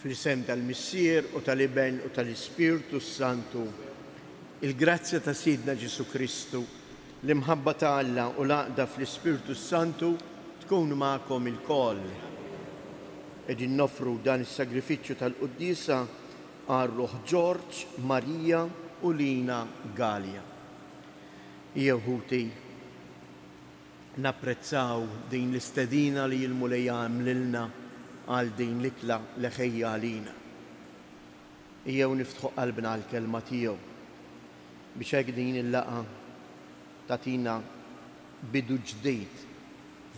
fl-isem tal-Missier u tal-Iben u tal-Ispirtu Santu, il-grazzja ta' Sidna Ġesu Kristu, l-imħabba ta' Alla u l-għaqda fl-Ispirtu Santu tkun ma'kom il-koll. Edin nofru dan is-sagrifiċċju tal-Quddisa għal-Ruħ George, Marija u Lina Galja. Jeħuti, napprezzaw din l-istedina li l-Mulej għamlilna għal din l-ikla leħejja għalina. Jew niftħu qalbna għal-kelma tiegħu biex hekk din il-laqa tatina bidu ġdid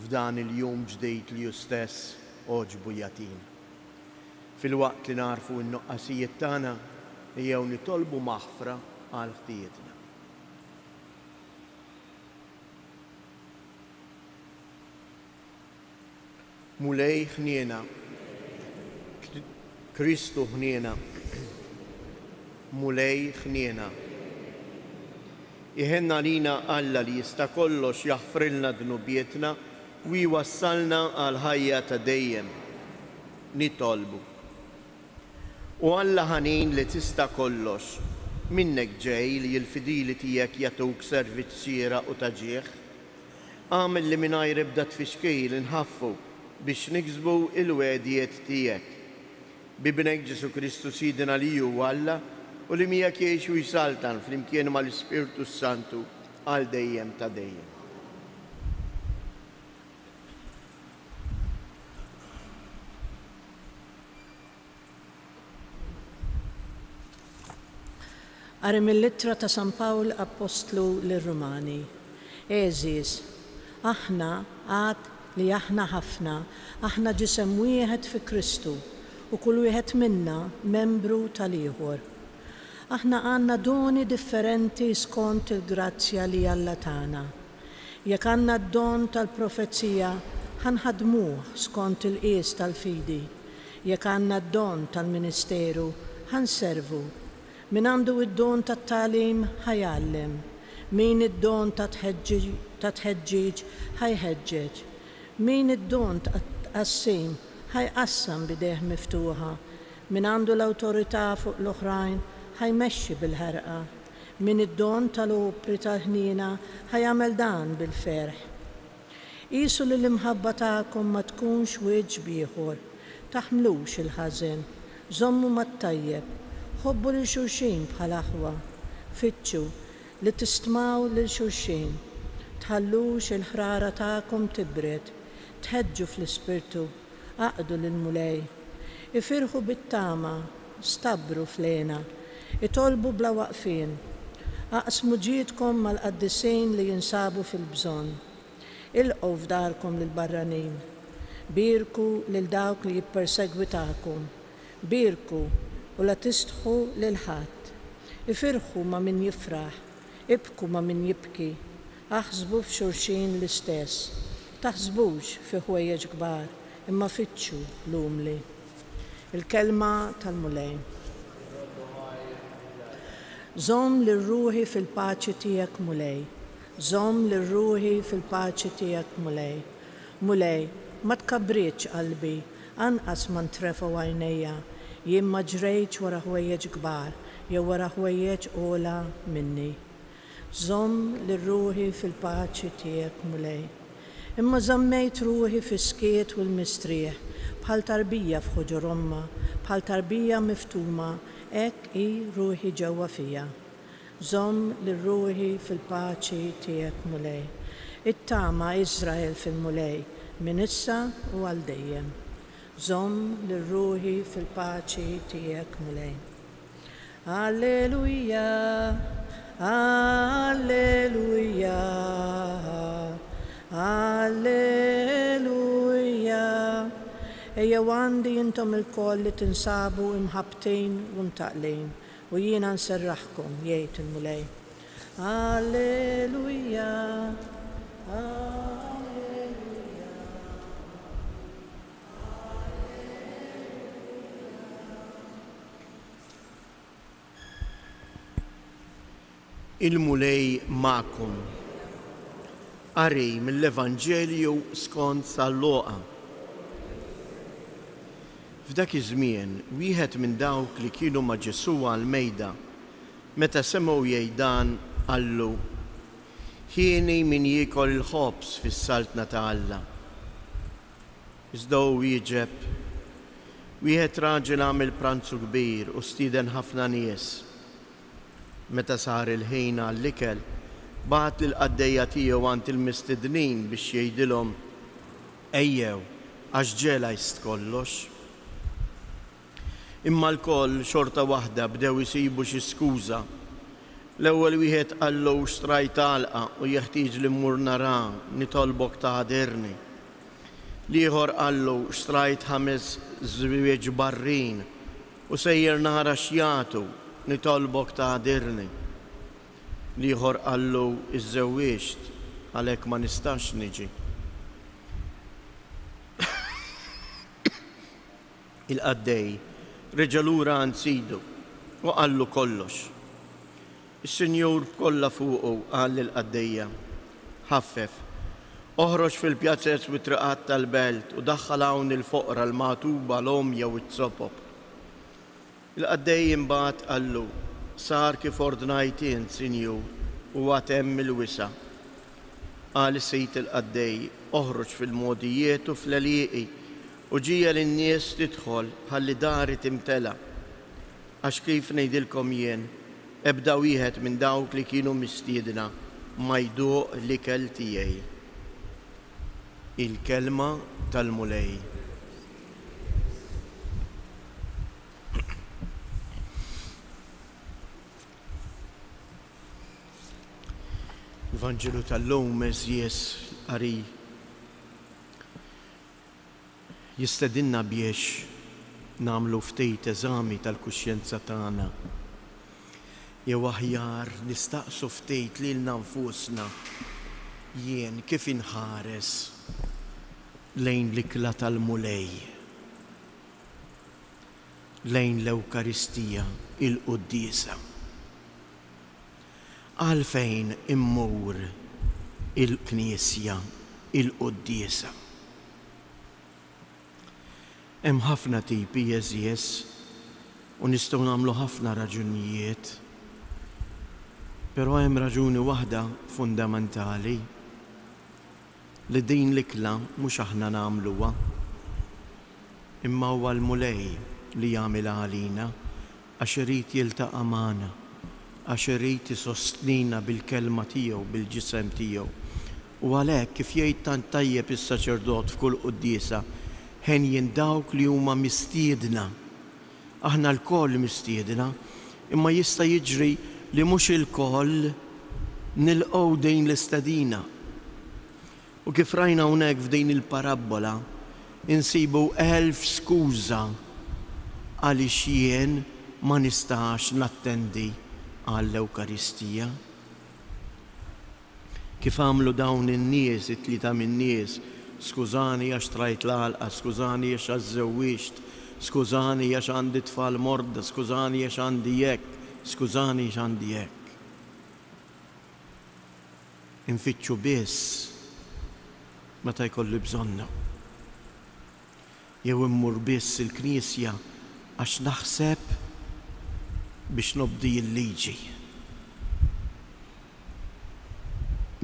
f'dan il-jum ġdid li hu stess oġbu jatina. Fil-waqt li narfu n-nuqqasijiet tagħna jew nitolbu maħfra għal ħtietna. Mulej ħniena, Kristu ħniena, Mulej ħniena. Iħenna lina Alla li jista' kollox jaħfrilna dnubietna u jwassalna għal ħajja ta' dejjem. Nitolbu. U Alla ħanin li tista' kollox, minnek ġej li l-fidili tiegħek jagħtuk servizz xieraq u taġieħ, għamel li mingħajr ebda tfixkil inħaffu biex niksbu il-wedijiet tiegħek. Bibnek Ġesu Kristu Sidina li hu Alla u li miegħek jgħix u jsaltan flimkien mal-Ispirtu Santu għal dejjem ta' dejjem. Qari mill-Littra ta' San Pawl Apostlu lir-Rumani. Eżis, aħna għad li aħna ħafna, aħna ġisem wieħed fi Kristu u kull wieħed minna membru tal-ieħor. Aħna għandna doni differenti skont il-grazzja li Alla tagħna. Jekk għandna d-don tal-profezija, ħanħadmuh skont il-qies tal-fidi. Jekk għandna d-don tal-ministeru, ħanservu. Min għandu id-don tat-tagħlim ħajgħallem. Min id-don ta' tħeġġiġ ħajħeġġeġ. Min id-don tqassim ħajqassam bidejh miftuħa. Min għandu l-awtorità fuq l-oħrajn ħajmexxi bil-ħerqa. Min id-don tal-opri tal-ħniena ħajamel dan bil-ferħ. Qisu li l-imħabba tagħkom ma tkunx wieġb ieħor, taħmlux il-ħażin, żommu mat-tajjeb, ħobbu lil xulxin bħal aħwa, fittxu li tistmaw lil xulxin, tħallux il-ħrara tagħkom tibred, tħeġġu fl-ispirtu, aqdu lil-mulej, ifirħu bit-tama, stabru flena, itolbu bla waqfin, aqsmu ġiedkom mal-qaddisejn li jinsabu fil-bżonn, ilqgħu f'darkom lil-barranin, birku lil dawk li jippersegwitakom, birku u la tistħu lil ħadd, ifirħu ma' min jifraħ, ibku ma' min jibki, aħsbu f'xulxin l-istess, taħsbux fi ħwejjeġ kbar, imma fittxu l-umli. Il-kelma tal-Mulej. Żomm lir-ruħi fil-paċi tiegħek Mulej. Żomm lir-ruħi fil-paċi tiegħek Mulej. Mulej, ma tkabritx qalbi, anqas ma ntrefu għajnejja, jien ma ġrejtx wara ħwejjeġ kbar, jew wara ħwejjeġ ogħla minni. Żomm lir-ruħi fil-paċi tiegħek Mulej. Imma żammejt ruħi fis-skiet u l-mistrieħ, bħal tarbija f'ħuġur omma, bħal tarbija miftuma, hekk hi ruħi ġewwa fija. Żomm lir-ruħi fil-paċi tiegħek Mulej. It-tama Iżrael fil-Mulej minn issa u għal dejjem. Żomm lir-ruħi fil-paċi tiegħek Mulej. Alleluja, alleluja, alleluja. Ejja għandi intom il-koll li tinsabu imħabtejn u mtaqlejn u jiena nserraħkom jgħid il-Mulej. Alleluja, alleluja. Il-Mulej ma'kom. Qari mill-Evanġelju skont San Luqa. F'dak iż-żmien wieħed minn dawk li kienu ma' Ġesu għall-mejda meta semgħu jgħidan qallu: ħieni min jiekol il-ħobż fis-saltna ta' Alla. Iżda hu wieġeb: wieħed raġel għamel pranzu kbir u stieden ħafna nies. Meta sar il-ħin għall-ikel, bagħat lill-qaddejja tiegħu għand il-mistednin biex jgħidilhom: ejjew għax ġela jist kollox. Imma l-koll xorta waħda bdew isibu xi skuża. L-ewwel wieħed qallu xtrajt għalqa u jeħtieġ li mmur nara nitolbok taħdirni. L-ieħor qallu xtrajt 5 żwieġ barrin u sejjer nara x'jagħtu nitolbok taħdirni. L-ieħor qallu iżżewwieġt għalhekk ma nistax niġi. Il-qaddej reġa' lura għand sidu u qallu kollox. Is-Sinjur b'kollha fuqu qal lill-qaddejja: ħaffef, oħroġ fil-pjazzezz u triqat tal-belt u daħħal hawn il-foqra l-magħtuba l-omja u t-sopob. Il-qaddej imbagħad qallu: sar kif ordnajt int, Sinjur, u hemm il-wisa. Qal is-Sejt il-qaddej: oħroġ fil-modijiet u fl-għalieqi u ġija lin-nies tidħol ħalli dari timtela. Għax kif ngħidilkom jien, ebda wieħed minn dawk li kienu mistiedna ma jduq l-ikel tiegħi. Il-kelma tal-mulej. Il-Vanġelu tal-lum eżjes qari jistedinna biex nagħmlu ftit eżami tal-kuxjenza tagħna. Jew aħjar nistaqsu ftit lilna nfusna jien kif inħares lejn l-ikla tal-mulej, lejn l-Ewkaristija, il-Quddiesa. Għalfejn immur il-Knisja, il-Quddiesa. Hemm ħafna tipi eżjes u nistgħu nagħmlu ħafna raġunijiet, però hemm raġuni waħda fundamentali li din l-ikla mhux aħna nagħmluha, imma huwa l-mulej li jagħmilha għalina għax irid jiltaqa' magħna, għax irid isostnina bil-kelma tiegħu, bil-ġisem tiegħu. U għalhekk kif jgħid tant tajjeb is-saċerdot f'kull quddiesa, ħenjin dawk li huma mistiedna. Aħna l-koll mistiedna, imma jista' jiġri li mhux il-koll nilqgħu dejn l-istedina. U kif rajna hawnhekk f'din il-parabola, insibu 1000 skuża għaliex jien ma nistax nattendi għall-Ewkaristija. Kif għamlu dawn in-nies, it-tlieta min-nies: skużani għax trajt l-għalqa, skużani għax żewwieġt, skużani għax għandi tfal morda, skużani għax għandi jekk, skużani għax għandi jekk. Infittxu biss meta jkolli bżonna. Jew immur biss il-Knisja għax naħseb biex nobdi l-liġi.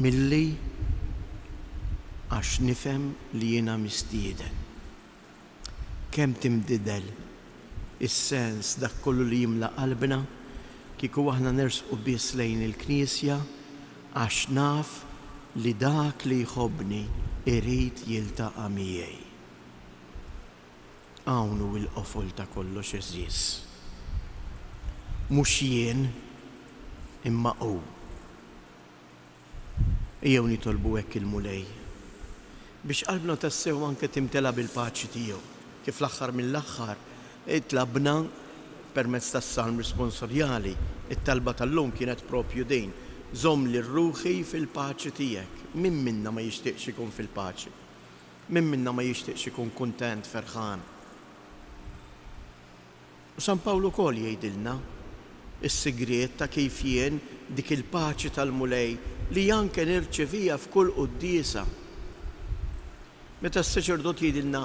Milli għax nifhem li jiena mistieden. Kemm timdidel is-sens dak kollu li jimla qalbna kieku aħna nersqu biss lejn il-Knisja għax naf li dak li jħobbni irid jiltaqa' miegħi. Hawn hu l-qofol ta' kollox eżis. Mhux jien imma hu. Ejjew nitolbu hekk il-mulej biex qalbna tassew anke timtela bil-paċi tiegħu. Kif l-aħħar mill-aħħar itlabna permezz tas-salm responsorjali, it-talba tal-lum kienet propju din: żomm li rruħi fil-paċi tiegħek. Min minna ma jixtieqx ikun fil-paċi? Min minna ma jixtieqx ikun kuntent, ferħan? U San Pawlu wkoll jgħidilna is-sigriet ta' kif jien dik il-paċi tal-mulej li anke nirċevija f'kull quddiesa. Meta s-saċerdot jgħidilna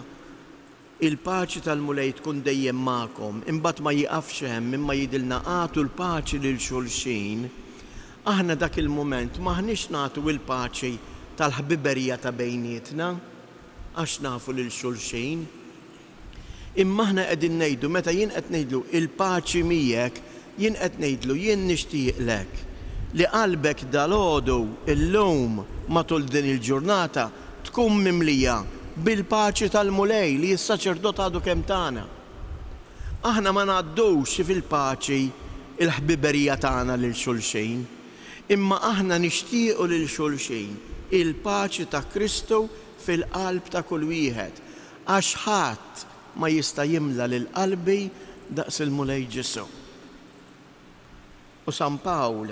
il-paċi tal-Mulej tkun dejjem magħkom, imbagħad ma jiqafx hemm imma jidilna għatu l-paċi lil xulxin, aħna dak il-mument maħniex nagħtu il-paċi tal-ħbiberija ta' bejnietna għax nafu lil xulxin. Imma aħna qegħdin ngħidu meta jien qed ngħidlu il-paċi miegħek, jien qed ngħidlu jien nixtieqlek li qalbek dalgħodu illum matul din il-ġurnata tkun mimlija bil-paċi tal-Mulej li s-saċerdot għadu kemm tagħna. Aħna ma ngħaddux fil-paċi il-ħbiberija tagħna lil xulxin, imma aħna nixtiequ lil xulxin il-paċi ta' Kristu fil-qalb ta' kull wieħed, għax ħadd ma jista' jimla lil qalbi daqs il-Mulej Ġesu. U San Pawl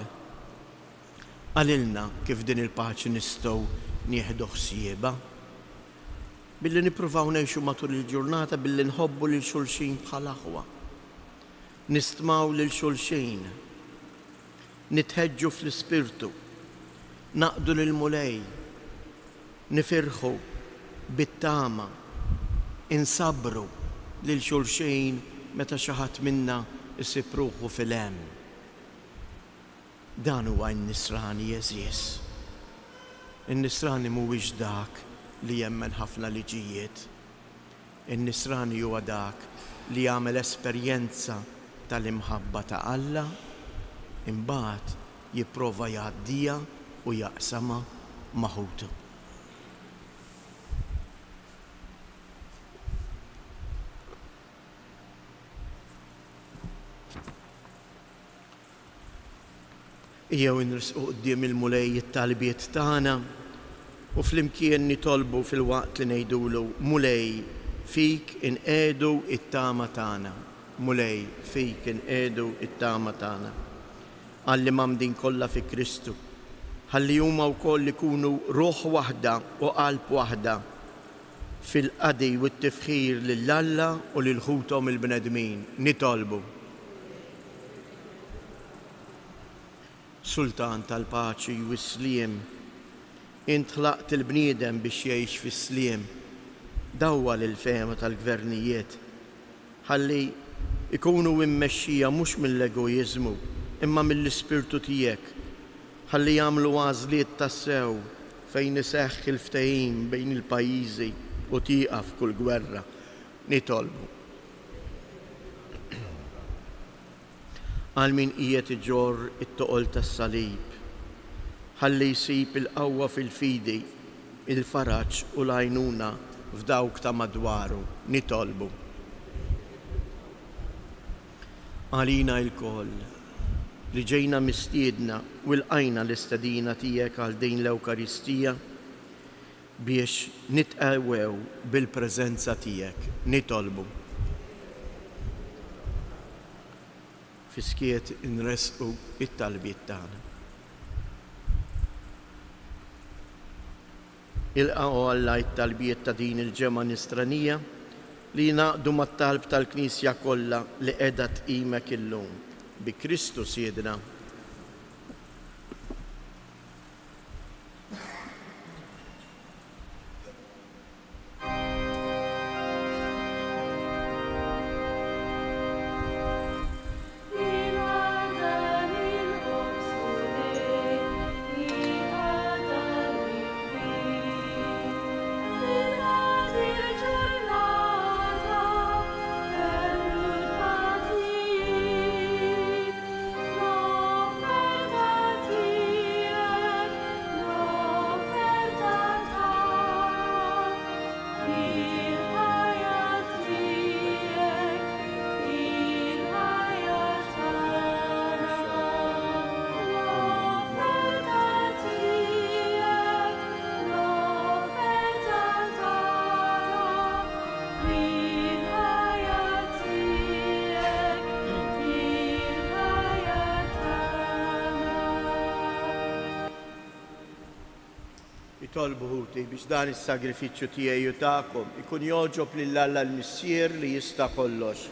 għalilna kif din il-paċi nistgħu nieħdu ħsiebha billi nippruvaw ngħixu matul il-ġurnata billi nħobbu lil xulxin bħal aħwa. Nistmaw lil xulxin, nitħeġġu fl-ispirtu, naqdu lil Mulej, nifirħu bit-tama, insabru lil xulxin meta xi ħadd minna isib ruħu fil-hemm. Dan huwa n-nisrani jeżies. In-nisrani mhuwiex dak li jemmen ħafna liġijiet. In-nisrani huwa dak li jagħmel esperjenza tal-imħabba ta' Alla, imbagħad jipprova jgħaddija u jaqsama maħutu. Jew nrisqu quddiem il-Mulej it-talbiet tagħna u flimkien nitolbu fil-waqt li ngħidulu Mulej fik inqedu it-tama tagħna. Mulej fik inqedu it-tama tagħna. Għalli mamdin kollha fi Kristu. Ħalli huma wkoll ikunu ruħ waħda u qalb waħda fil-qadi u t-tifħir lill-Alla u lil ħuthom il-bnedmin. Nitolbu. Sultan tal-paċi u s-sliem, int ħlaqt il-bniedem biex jgħix fis-sliem, dawwa l-fehma tal-gvernijiet, ħalli ikunu immexxija mhux mill-egoiżmu, imma mill-ispirtu tiegħek, ħalli jagħmlu għażliet tas-sew fejn iseħħ il-ftehim bejn il-pajjiżi u tieqaf kull gwerra. Nitolbu. Għal min qiegħed iġorr it-toqol tas-salib, ħalli jsib il-qawwa fil-fidi, il-faraġġ u l-għajnuna f'dawk ta' madwaru. Nitolbu. Għalina l-koll li ġejna mistiedna u lqajna l-istedina tiegħek għal din l-Ewkaristija biex nitqewwew bil-preżenza tiegħek. Nitolbu. Fiskiet inresqu it-talbiet tagħna. Ilqgħu Alla it-talbiet ta' din il-ġemgħa nisranija li jingħaqdu mat-talb tal-Knisja kollha li qiegħda tqimek illum. Bi Kristu Siedna. Tolbu ħuti biex dan is-sagrifiċċju tiegħi u tagħkom ikun joġob lill-Alla l-Missier li jista' kollox.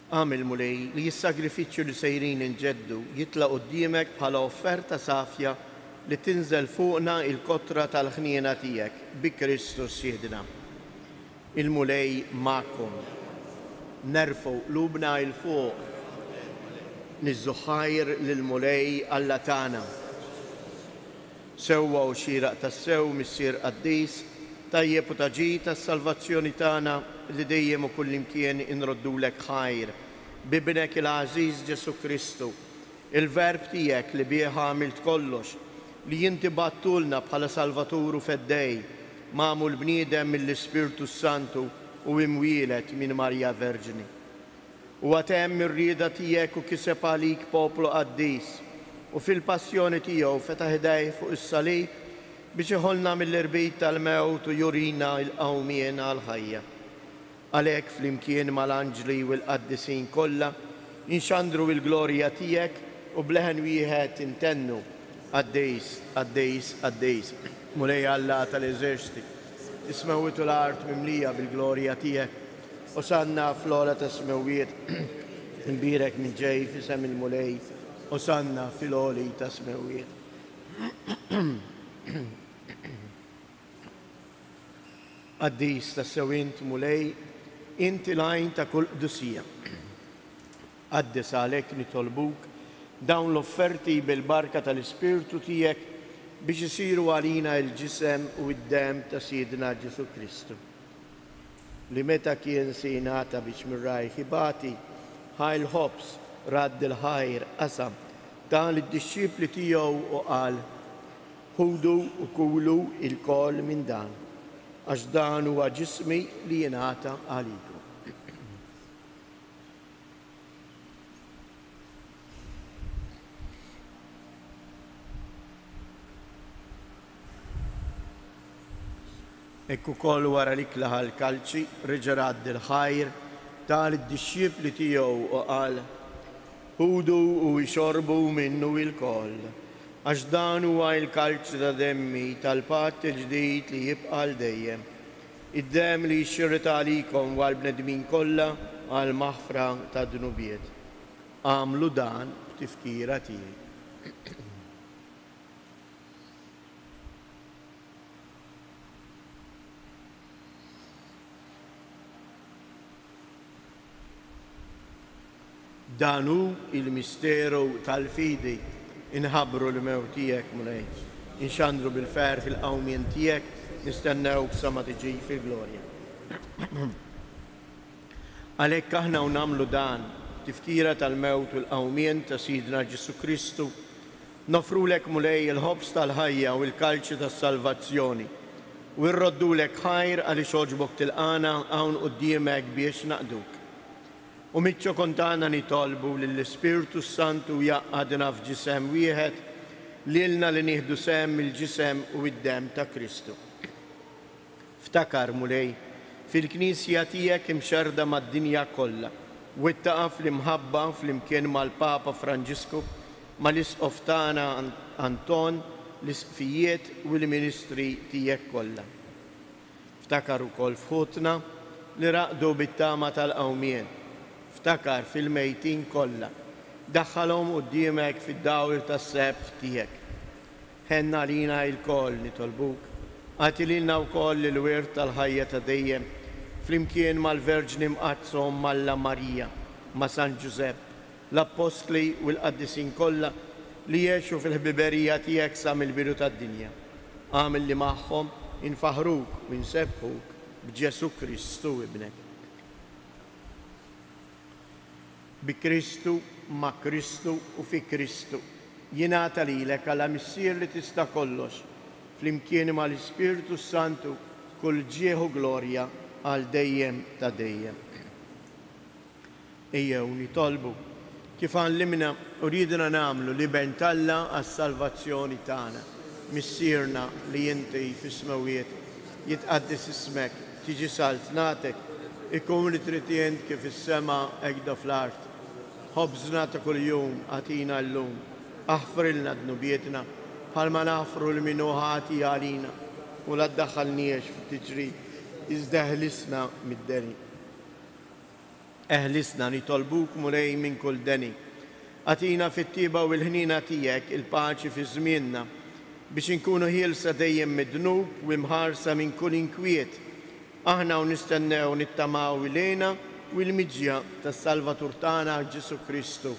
Għamil mulej li jissagrifiċċju li sejrin inġeddu jitla qudiemek bħala offerta safja li tinżel fuqna il-kotra tal-ħniena tiegħek bi Kristus Siedna. Il-mulej ma'kom. Nerfu qlubna il-fuq. Nizzuħajr lil-mulej Alla tagħna. Sewwa u xieraq tas-sew missier qaddis tajjeb u taġi tas-salvazzjoni tagħna li dejjem u kullimkien inroddulek ħajr bibnek il-Għażiż Ġesu Kristu, il-verb tiegħek li bih għamilt kollox, li jinti battulna bħala Salvaturu feddej, magħmul bniedem mill-Ispirtu Santu u imwielet minn Marja Verġini. U għatem ir-rieda tiegħek u kiseb għalik poplu qaddis u fil-passjoni tiegħu fetaħ idejh fuq is-salib biex iħollna mill-irbit tal-mewt u jurina l-qawmien għal-ħajja. Għalhekk flimkien mal-anġli u l-qaddisin kollha inxandru l-glorja tiegħek u bleħen wieħed intennu għaddejs, għaddejs, għaddejs. Mulej Alla tal-eżerċiti, ismewitu l-art mimlija bil-glorja tiegħek u sanna fl-ola ta' smewiet nbirek minn ġej fisem il-mulej u sanna fil-oli ta' smewiet. Għaddis ta' sewint mulej, inti lajn ta' kull qdusija. Għaddis għalek nitolbuk dawn l-offerti bil-barka tal-Ispirtu tiegħek biex isiru għalina il-ġisem u id-dem ta' Siedna Ġesu Kristu. Li meta kien sinata biex mirraj ħibati, ħajl ħobs radd il-ħajr qasam dan lid-disċipli tiegħu u qal ħudu u kulu il-kol minn dan, għax dan huwa ġismi li jingħata għalikom. Ekku kol wara li klaħa l-kalċi reġa' il-ħajr tal-disċipli tiegħu u qal ħudu u jxorbu minnu il-kol, għax dan huwa l-kalċ ta' demmi tal-patt il-ġdid li jibqa' dejjem. Id-dem li jxirret għalikom għal-bnedmin kollha għal-maħfra ta' dnubiet. Għamlu dan b'tifkira tiegħi. Danu il-misteru tal-fidi inħabru l-mew tijek mulej, inxandru bil-fer fil-qawmien tijek, nistennew b'sama tiġi fil-glorja. Għalek aħna u namlu dan, tifkira tal-mewt u l-qawmien ta' Sidna Ġesu Kristu, nofru lek mulej il-ħobs tal-ħajja u il-kalċi tas-salvazzjoni, u irroddu lek ħajr għali xoġbok til-qana għawn qudiemek biex naqduk. U mitċo kontana nitolbu l-Ispirtu Santu jaqqadna f'ġisem wieħed lilna li nieħdu sem il-ġisem u id-dem ta' Kristu. Ftakar mulej fil-Knisja tiegħek imxerda mad-dinja kollha u ittaqa' fl-imħabba fl-imkien mal-Papa Franġisku mal-isqof tagħna Anton l-isqfijiet u l-ministri tiegħek kollha. Ftakar ukoll f'ħutna li raqdu bit-tama tal-qawmien. Ftakar fil-mejtin kollha, daħħalhom quddiemek fid-dawl tas-sebħ tiegħek. Ħenna lina l-koll nitolbuk, għati lilna wkoll il-wirt tal-ħajja ta' dejjem, flimkien mal-Verġni mqazzhom Malla Marija, ma' San Ġusepp, l-Apostli u l-Qaddisin kollha li jgħixu fil-ħbiberija tiegħek sa mill-bidu tad-dinja. Għamil li magħhom infaħruk u nsebħuk b'Ġesu Kristu ibnek. Bi Kristu, ma' Kristu u fi Kristu. Jingħata lilek għala missier li tista' kollox, flimkien ma' l-Ispirtu Santu kull ġieħu glorja għal dejjem ta' dejjem. Ejjew nitolbu kif għallimna u ridna nagħmlu li bentalla għas-salvazzjoni tagħna. Missierna li inti fis-smawiet jitqaddis ismek, tiġi saltnatek, ikun li tritient kif is-sema hekk fl-art. Ħobżna ta' kuljum għatina l-lum, aħfrilna dnubietna, bħalma naħfru l-minuħati għalina, u la ddaħħalniex fit-tiġrid, iżda ħlisna mid-deri. eħlisna nitolbuk mulej minn kull deni. Atina fit-tiba u l-ħnina tijek il-paċi fi żmienna biex inkunu ħielsa dejjem mid-dnub u imħarsa minn kull inkwiet. Aħna u nistennew nittamaw ilejna u l-miġja tas-Salvatur tagħna Ġesu Kristu.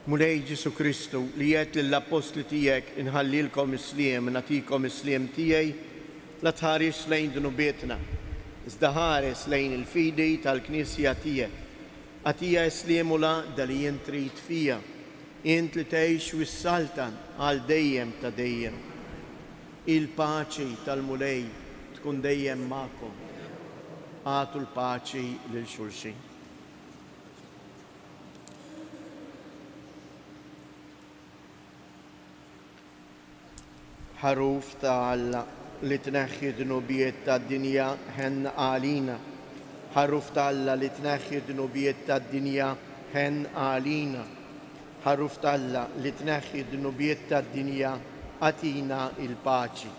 Mulej Ġesu Kristu li jgħid lill-apostli tiegħek inħallilkom isliem, nagħtikom isliem tiegħi, la tħares lejn dnubietna, iżda ħares lejn il-fidi tal-Knisja tiegħek. Għatija isliem u laqda li jien trid fija, int li tgħix wis-saltan għal dejjem ta' dejjem. Il-paċi tal-mulej tkun dejjem magħkom. Għatu l-paċi lil xulxin. ħaruf ta' Alla li tneħħi dnubiet tad-dinja ħen għalina. ħaruf ta' Alla li tneħħi dnubiet tad-dinja ħen għalina. ħaruf ta' Alla li tneħħi dnubiet tad-dinja għatina il-paċi.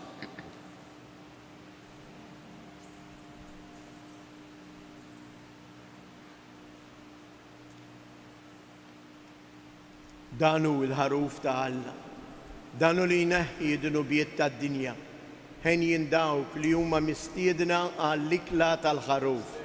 Danu il-ħaruf ta' Alla. Danu li jneħħi dnubiet tad-dinja. Ħen jindawk li huma mistiedna għall-ikla tal-ħaruf.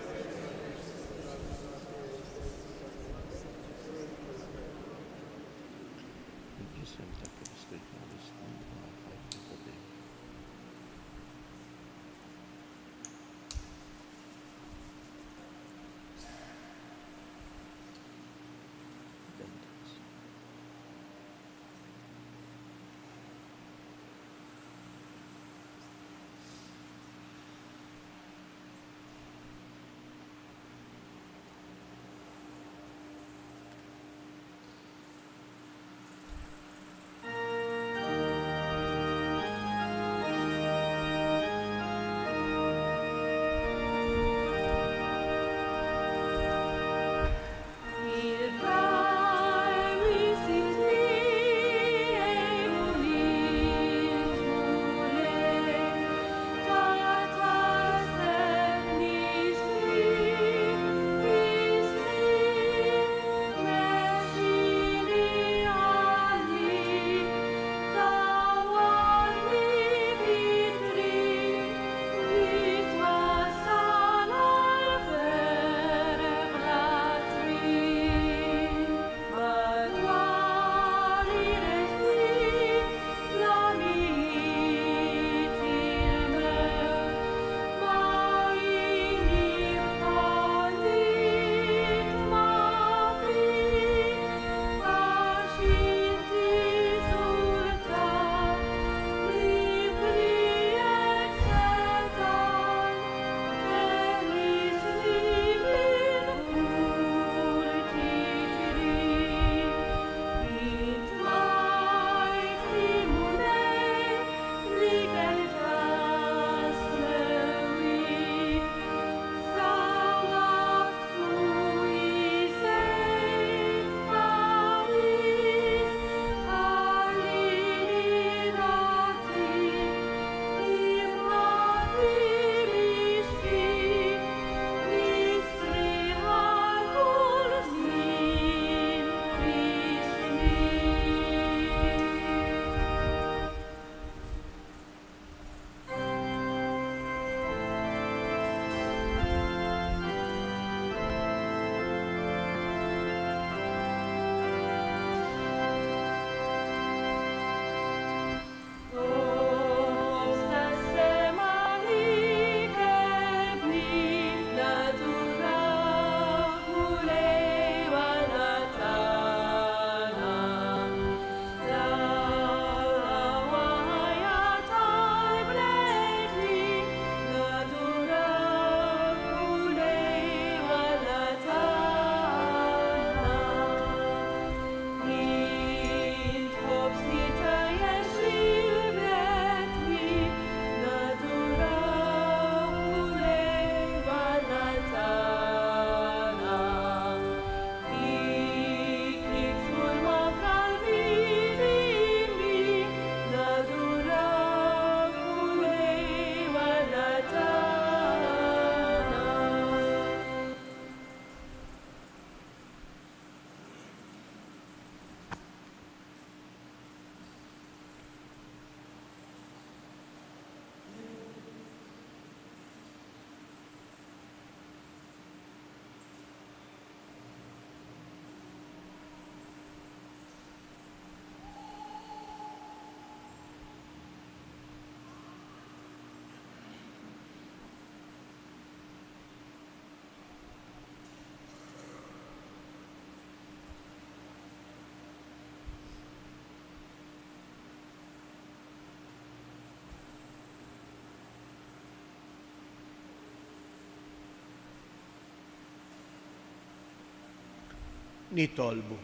nitolbu.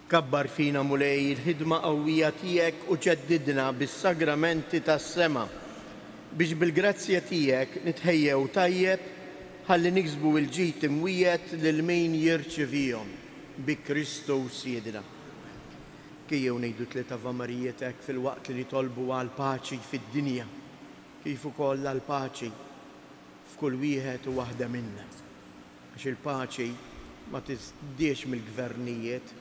Kabbar fina mulej il-ħidma qawwija tiegħek u ġeddidna bis-sagramenti tas-sema biex bil-grazzja tiegħek nitħejjew tajjeb ħalli niksbu l-ġid imwiet lil min jirċevihom bi Kristu Siedna. Kejjew ngħidu tliet Ava Marijiet fil-waqt li nitolbu għal paċi fid-dinja kif ukoll għal paċi f'kull wieħed u waħda minna. Għax il-paċi ma tisdiex mill-gvernijiet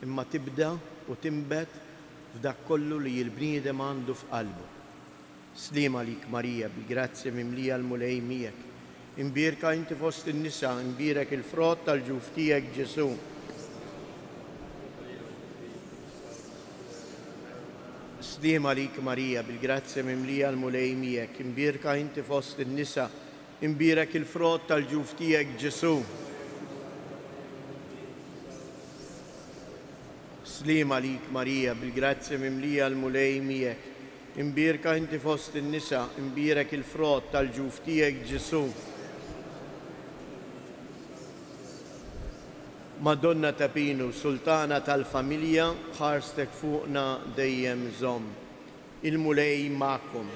imma tibda u timbet f'dak kollu li l-bniedem għandu f'qalbu. Slima lik Marija bil-grazzja mimlija l-mulej miegħek. Imbierka inti fost in-nisa, imbierek il-frott tal-ġuf tiegħek Ġesu. Slima lik Marija bil-grazzja mimlija l-mulej miegħek. Imbierka inti fost in-nisa, imbierek il-frott tal-ġuf tiegħek Ġesu. Slima lik Marija bil-grazzja mimlija l-mulej miegħek. Imbierka inti fost in-nisa, imbierek il-frott tal-ġuf tiegħek Ġesu. Madonna ta' Pinu, Sultana tal-familja, ħarstek fuqna dejjem żomm. Il-mulej magħkom.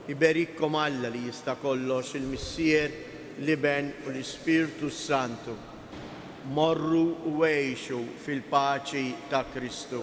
Iberikkom Alla li jista' kollox il-Missier, l-Iben u l-Ispirtu Santu. Morru u għejxu fil-paċi ta' Kristu.